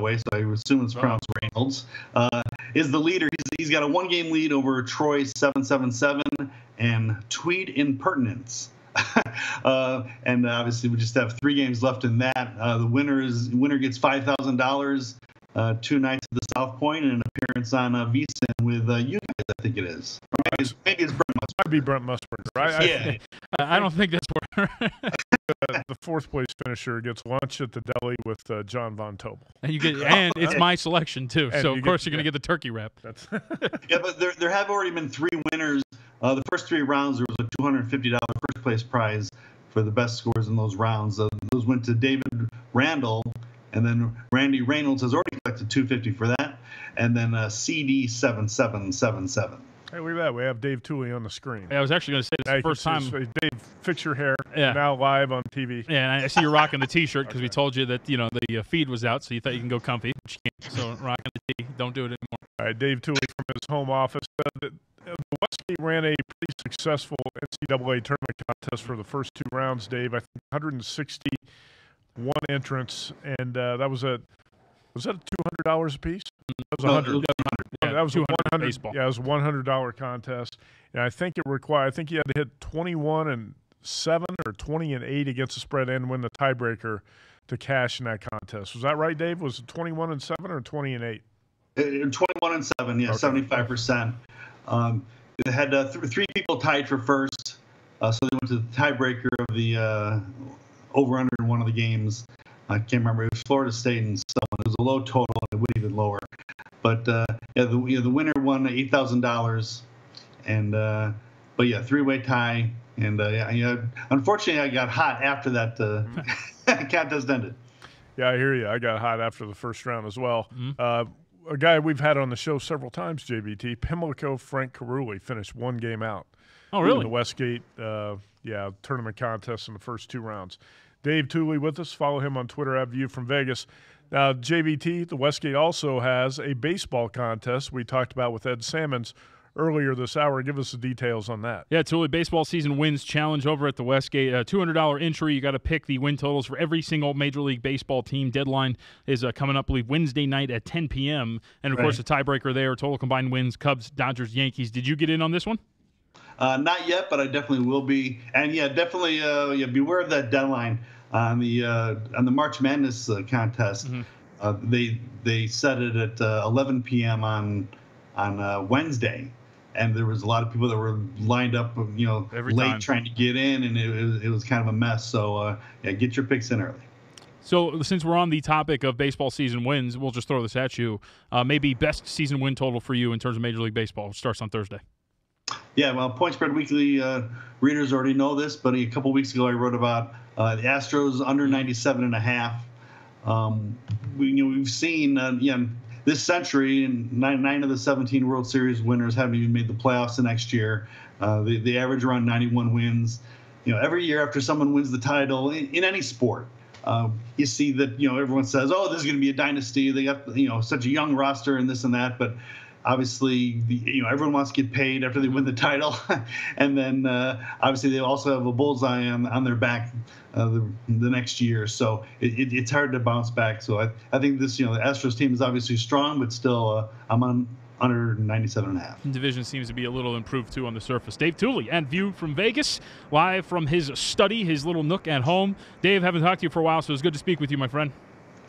way, so I assume it's pronounced Reynolds, is the leader. He's got a 1-game lead over Troy 777 and Tweed Impertinence. And obviously we just have 3 games left in that. The winner gets $5,000, 2 nights at the South Point, and an appearance on VSiN with you guys, I think it is. Maybe it's Brent Musburger. Might be Brent Musburger, right? Yeah. I don't think that's where. The 4th place finisher gets lunch at the deli with John Von Tobel. And it's my selection too. And so of course you're going to get the turkey wrap. That's Yeah, but there have already been 3 winners. The first 3 rounds, there was a $250 first place prize for the best scores in those rounds. Those went to David Randall, and then Randy Reynolds has already collected $250 for that, and then CD7777. Hey, look at that. We have Dave Tooley on the screen. I was actually going to say this is the first time. Dave, fix your hair. Yeah. Now live on TV. Yeah, and I see you're rocking the T-shirt because we told you that the feed was out, so you thought you can go comfy. But you can't. So rocking the T. Don't do it anymore. All right, Dave Tooley from his home office. The Westgate ran a pretty successful NCAA tournament contest for the first 2 rounds, Dave. I think 161 entrants, and that was that $200 a piece? That was 100. Yeah, that was 200 baseball. Yeah, it was a $100 contest, and I think it required. I think you had to hit 21-7 or 20-8 against the spread and win the tiebreaker to cash in that contest. Was that right, Dave? Was it 21-7 or 20-8? 21-7, yeah, Okay. 75%. They had 3 people tied for first, so they went to the tiebreaker of the over/under in one of the games. I can't remember. It was Florida State and someone. It was a low total, and it went even lower. But the winner won $8,000, and but yeah, 3-way tie, and unfortunately I got hot after that contest ended. Yeah, I hear you. I got hot after the first round as well. Mm-hmm. A guy we've had on the show several times, JBT, Pimlico Frank Carulli finished 1 game out. Oh, really? In the Westgate tournament contest in the first 2 rounds. Dave Tooley with us. Follow him on Twitter at View from Vegas. Now, JBT, the Westgate also has a baseball contest we talked about with Ed Salmons earlier this hour. Give us the details on that. Yeah, Tooley, baseball season wins challenge over at the Westgate. $200 entry. You got to pick the win totals for every single Major League Baseball team. Deadline is coming up, I believe, Wednesday night at 10 p.m. And, of course, the tiebreaker there, total combined wins, Cubs, Dodgers, Yankees. Did you get in on this one? Not yet, but I definitely will be. And, yeah, definitely beware of that deadline on the March Madness contest. Mm-hmm. They set it at 11 p.m. on Wednesday. And there was a lot of people that were lined up, late trying to get in, and it was kind of a mess. So, get your picks in early. So, since we're on the topic of baseball season wins, we'll just throw this at you. Maybe best season win total for you in terms of Major League Baseball. It starts on Thursday. Yeah, well, Point Spread Weekly readers already know this, but a couple weeks ago I wrote about the Astros under 97.5. We've seen this century, and 9 of the 17 World Series winners haven't even made the playoffs the next year. The average around 91 wins. Every year after someone wins the title in any sport, you see that everyone says, "Oh, this is going to be a dynasty. They got such a young roster and this and that." But obviously, everyone wants to get paid after they win the title, and then obviously they also have a bullseye on their back the next year. So it's hard to bounce back. So I think this the Astros team is obviously strong, but still I'm on under 97.5. Division seems to be a little improved too on the surface. Dave Tooley and View from Vegas, live from his study, his little nook at home. Dave, haven't talked to you for a while, so it's good to speak with you, my friend.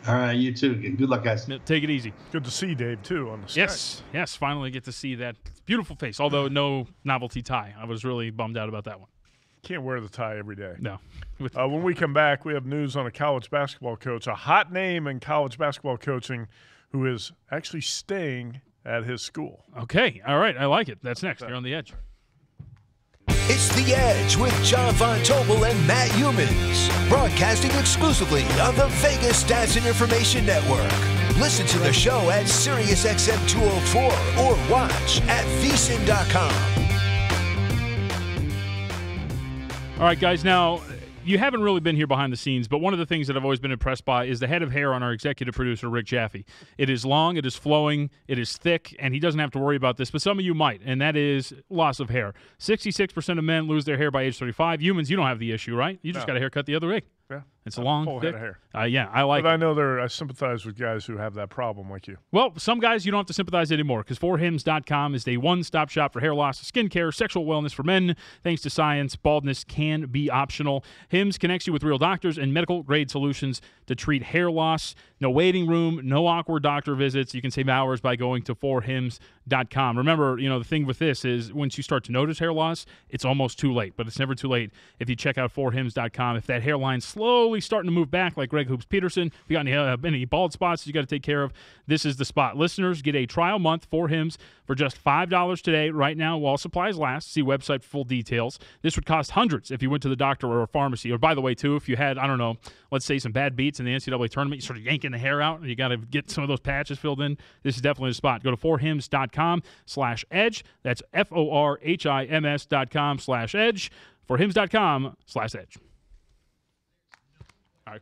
All right, you too. Good luck, guys. Take it easy. Good to see Dave, too, on the Skype. Yes, finally get to see that beautiful face, although no novelty tie. I was really bummed out about that one. Can't wear the tie every day. No. When we come back, we have news on a college basketball coach, a hot name in college basketball coaching, who is actually staying at his school. Okay, all right, I like it. That's next. You're on The Edge. It's The Edge with John Von Tobel and Matt Humans, broadcasting exclusively on the Vegas Stats and Information Network. Listen to the show at SiriusXM 204 or watch at VSiN.com. All right, guys, now, you haven't really been here behind the scenes, but one of the things that I've always been impressed by is the head of hair on our executive producer, Rick Jaffe. It is long, it is flowing, it is thick, and he doesn't have to worry about this, but some of you might, and that is loss of hair. 66% of men lose their hair by age 35. Humans, you don't have the issue, right? You just got a haircut the other week. Yeah. It's a long, full thick. head of hair. Yeah, I like But it. I know I sympathize with guys who have that problem like you. Well, some guys you don't have to sympathize anymore because 4hims.com is the one-stop shop for hair loss, skincare, sexual wellness for men. Thanks to science, baldness can be optional. Hims connects you with real doctors and medical-grade solutions to treat hair loss. No waiting room, no awkward doctor visits. You can save hours by going to 4hims.com. Remember, the thing with this is once you start to notice hair loss, it's almost too late, but it's never too late if you check out 4hims.com. If that hairline's slowly starting to move back like Greg Hoops Peterson, if you got any bald spots that you got to take care of, this is the spot. Listeners, get a trial month for Hims for just $5 today right now while supplies last. See website for full details. This would cost hundreds if you went to the doctor or a pharmacy. Or by the way, too, if you had, let's say some bad beats in the NCAA tournament, you started yanking the hair out and you got to get some of those patches filled in, this is definitely the spot. Go to 4hims.com/edge. That's FORHIMS.com/edge. 4hims.com/edge. All right.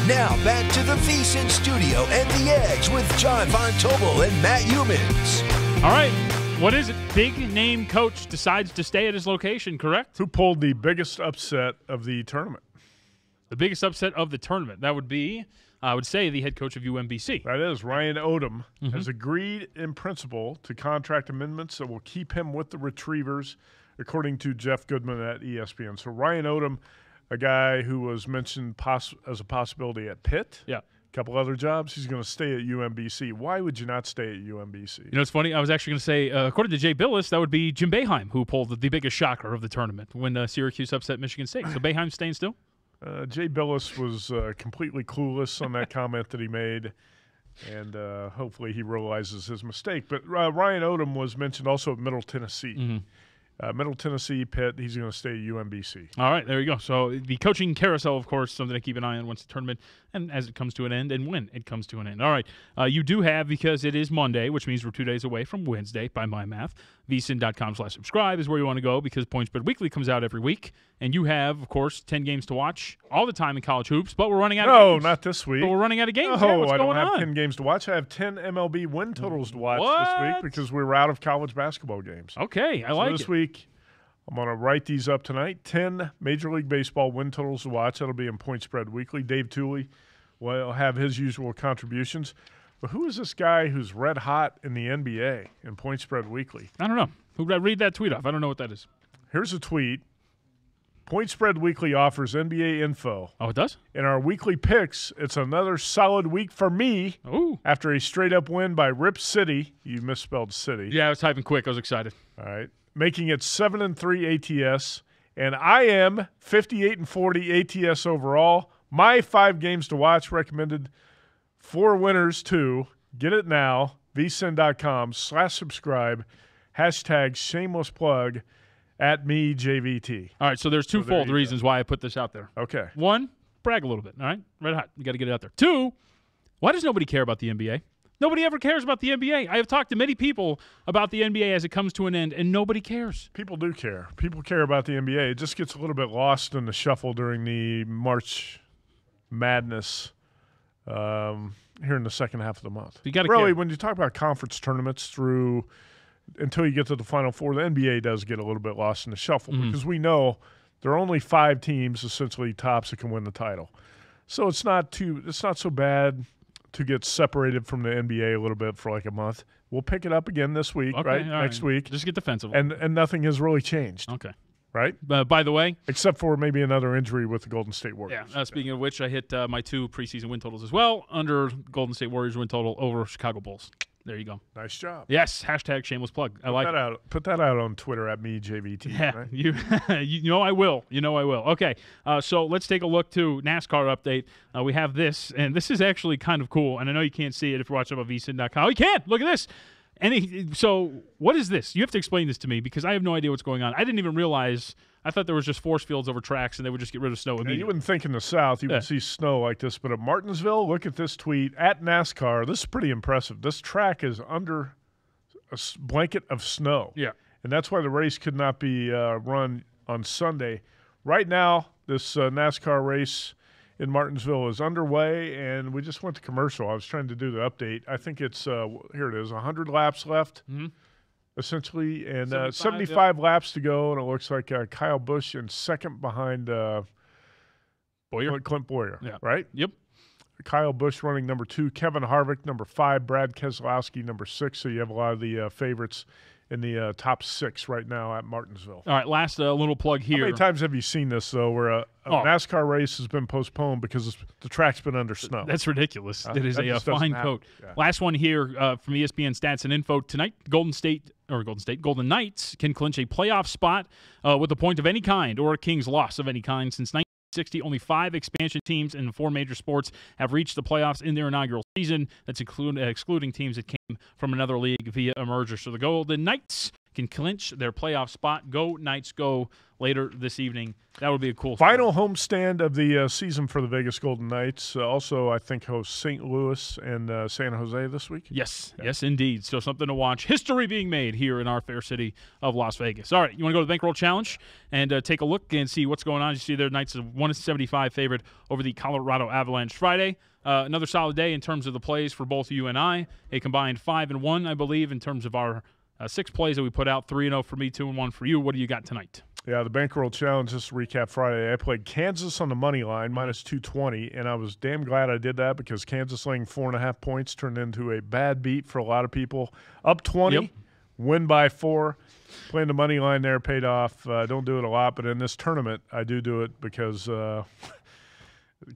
Now back to the VSiN studio and The Edge with John Von Tobel and Matt Humans. All right. What is it? Big name coach decides to stay at his location, correct? Who pulled the biggest upset of the tournament? The biggest upset of the tournament. That would be, I would say, the head coach of UMBC. That is. Ryan Odom has agreed in principle to contract amendments that will keep him with the Retrievers, according to Jeff Goodman at ESPN. So Ryan Odom, a guy who was mentioned as a possibility at Pitt. Yeah. A couple other jobs. He's going to stay at UMBC. Why would you not stay at UMBC? It's funny. I was actually going to say, according to Jay Billis, that would be Jim Boeheim who pulled the biggest shocker of the tournament when Syracuse upset Michigan State. So Boeheim's staying still? Jay Billis was completely clueless on that comment that he made, and hopefully he realizes his mistake. But Ryan Odom was mentioned also at Middle Tennessee. Middle Tennessee, Pitt, he's going to stay at UMBC. All right, there you go. So the coaching carousel, of course, something to keep an eye on once the tournament and as it comes to an end and when it comes to an end. All right, you do have, because it is Monday, which means we're 2 days away from Wednesday by my math, VSiN.com/subscribe is where you want to go because Point Spread Weekly comes out every week. And you have, of course, 10 games to watch all the time in college hoops, but we're running out of games. No, not this week. But we're running out of games. No, What's I don't going have on? 10 games to watch. I have 10 MLB win totals to watch this What? week because we're out of college basketball games. Okay, I like this it. week, I'm going to write these up tonight. 10 Major League Baseball win totals to watch. That'll be in Point Spread Weekly. Dave Tooley will have his usual contributions. But who is this guy who's red hot in the NBA in Point Spread Weekly? I don't know. Who did I read that tweet off? I don't know what that is. Here's a tweet. Point Spread Weekly offers NBA info. Oh, it does? In our weekly picks, it's another solid week for me. Ooh. After a straight-up win by Rip City. You misspelled city. Yeah, I was typing quick. I was excited. All right. Making it 7-3 ATS. And I am 58-40 ATS overall. My 5 games to watch recommended 4 winners too. Get it now. VSiN.com/subscribe. #shameless plug @MeJVT. All right, so there's twofold reasons why I put this out there. Okay. 1, brag a little bit, all right? Red hot. You got to get it out there. 2, why does nobody care about the NBA? Nobody ever cares about the NBA. I have talked to many people about the NBA as it comes to an end, and nobody cares. People do care. People care about the NBA. It just gets a little bit lost in the shuffle during the March Madness here in the second half of the month. You got to really, care. when you talk about conference tournaments until you get to the Final Four, the NBA does get a little bit lost in the shuffle because we know there are only 5 teams, essentially tops, that can win the title. So it's not so bad to get separated from the NBA a little bit for like a month. We'll pick it up again this week, right? Next week. Just get defensive. And nothing has really changed. Okay. Right? By the way, except for maybe another injury with the Golden State Warriors. Yeah. Speaking of which, I hit my 2 preseason win totals as well under Golden State Warriors win total over Chicago Bulls. There you go. Nice job. Yes. #shameless plug. I like it. Put that out on Twitter @MeJVT. Yeah. Right? You know I will. You know I will. Okay. So let's take a look to NASCAR update. We have this, and this is actually kind of cool. And I know you can't see it if you're watching on VSiN.com. Oh, you can. Look at this. So what is this? You have to explain this to me because I have no idea what's going on. I didn't even realize. I thought there was just force fields over tracks and they would just get rid of snow immediately. You wouldn't think in the South you would see snow like this, but at Martinsville, look at this tweet @NASCAR. This is pretty impressive. This track is under a blanket of snow. Yeah. And that's why the race could not be run on Sunday. Right now, this NASCAR race in Martinsville is underway, and we just went to commercial. I was trying to do the update. I think it's, here it is, 100 laps left, essentially, and 75 laps to go, and it looks like Kyle Busch in second behind Clint Boyer, right? Yep. Kyle Busch running number 2, Kevin Harvick number 5, Brad Keselowski number 6, so you have a lot of the favorites in the top 6 right now at Martinsville. All right, last little plug here. How many times have you seen this, though, where a NASCAR race has been postponed because the track's been under snow? That's ridiculous. It is a fine coat. Yeah. Last one here from ESPN Stats and Info. Tonight, Golden Knights can clinch a playoff spot with a point of any kind or a Kings loss of any kind since 1960. Only 5 expansion teams in 4 major sports have reached the playoffs in their inaugural season. That's excluding teams that came from another league via a merger. So the Golden Knights can clinch their playoff spot. Go Knights, go later this evening. That would be a cool final homestand of the season for the Vegas Golden Knights. Also, I think host St. Louis and San Jose this week. Yes, yes, indeed. So something to watch. History being made here in our fair city of Las Vegas. All right, you want to go to the Bankroll Challenge and take a look and see what's going on. You see their Knights is 175 favorite over the Colorado Avalanche Friday. Another solid day in terms of the plays for both you and I. A combined 5-1, I believe, in terms of our 6 plays that we put out. 3-0 for me, 2-1 for you. What do you got tonight? Yeah, the Bankroll Challenge, just to recap Friday, I played Kansas on the money line, minus 220, and I was damn glad I did that because Kansas laying 4.5 points turned into a bad beat for a lot of people. Up 20, win by 4. Playing the money line there paid off. Don't do it a lot, but in this tournament, I do it because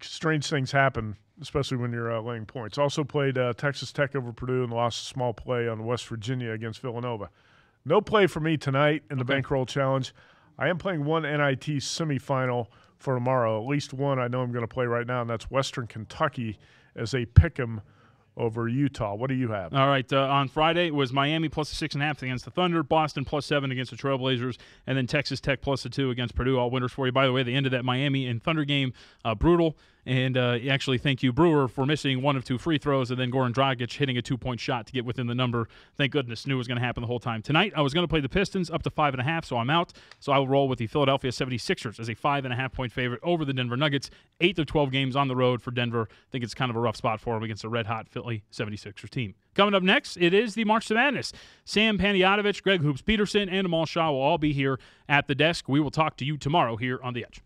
strange things happen, especially when you're laying points. Also played Texas Tech over Purdue and lost a small play on West Virginia against Villanova. No play for me tonight in the Bankroll Challenge. I am playing one NIT semifinal for tomorrow. At least one I know I'm going to play right now, and that's Western Kentucky as a pick'em over Utah. What do you have? All right. On Friday, it was Miami plus a 6.5 against the Thunder, Boston plus 7 against the Trailblazers, and then Texas Tech plus a 2 against Purdue. All winners for you. By the way, the end of that Miami and Thunder game, brutal. And actually, thank you, Brewer, for missing one of 2 free throws, and then Goran Dragic hitting a 2-point shot to get within the number. Thank goodness. Knew it was going to happen the whole time. Tonight, I was going to play the Pistons up to 5.5, so I'm out. So I will roll with the Philadelphia 76ers as a 5.5-point favorite over the Denver Nuggets. 8th of 12 games on the road for Denver. I think it's kind of a rough spot for them against a red-hot Philly 76ers team. Coming up next, it is the March to Madness. Sam Panayotovich, Greg Hoops Peterson, and Amal Shah will all be here at the desk. We will talk to you tomorrow here on The Edge.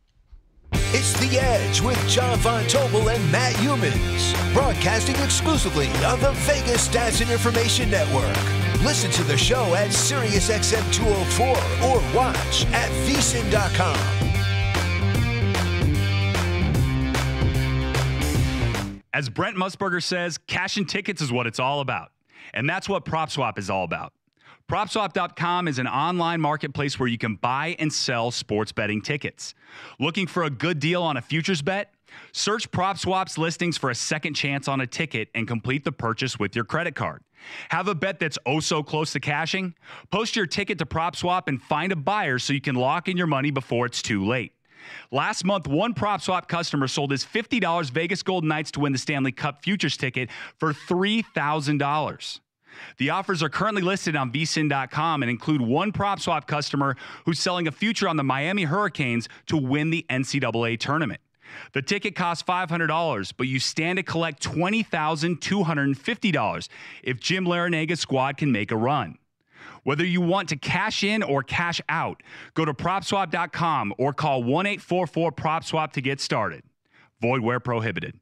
It's The Edge with John Von Tobel and Matt Humans, broadcasting exclusively on the Vegas Stats and Information Network. Listen to the show at SiriusXM 204 or watch at VSiN.com. As Brent Musburger says, cash and tickets is what it's all about. And that's what PropSwap is all about. PropSwap.com is an online marketplace where you can buy and sell sports betting tickets. Looking for a good deal on a futures bet? Search PropSwap's listings for a second chance on a ticket and complete the purchase with your credit card. Have a bet that's oh so close to cashing? Post your ticket to PropSwap and find a buyer so you can lock in your money before it's too late. Last month, one PropSwap customer sold his $50 Vegas Golden Knights to win the Stanley Cup futures ticket for $3,000. The offers are currently listed on VSiN.com and include one PropSwap customer who's selling a future on the Miami Hurricanes to win the NCAA tournament. The ticket costs $500, but you stand to collect $20,250 if Jim Larinaga's squad can make a run. Whether you want to cash in or cash out, go to PropSwap.com or call 1-844-PropSwap to get started. Void where prohibited.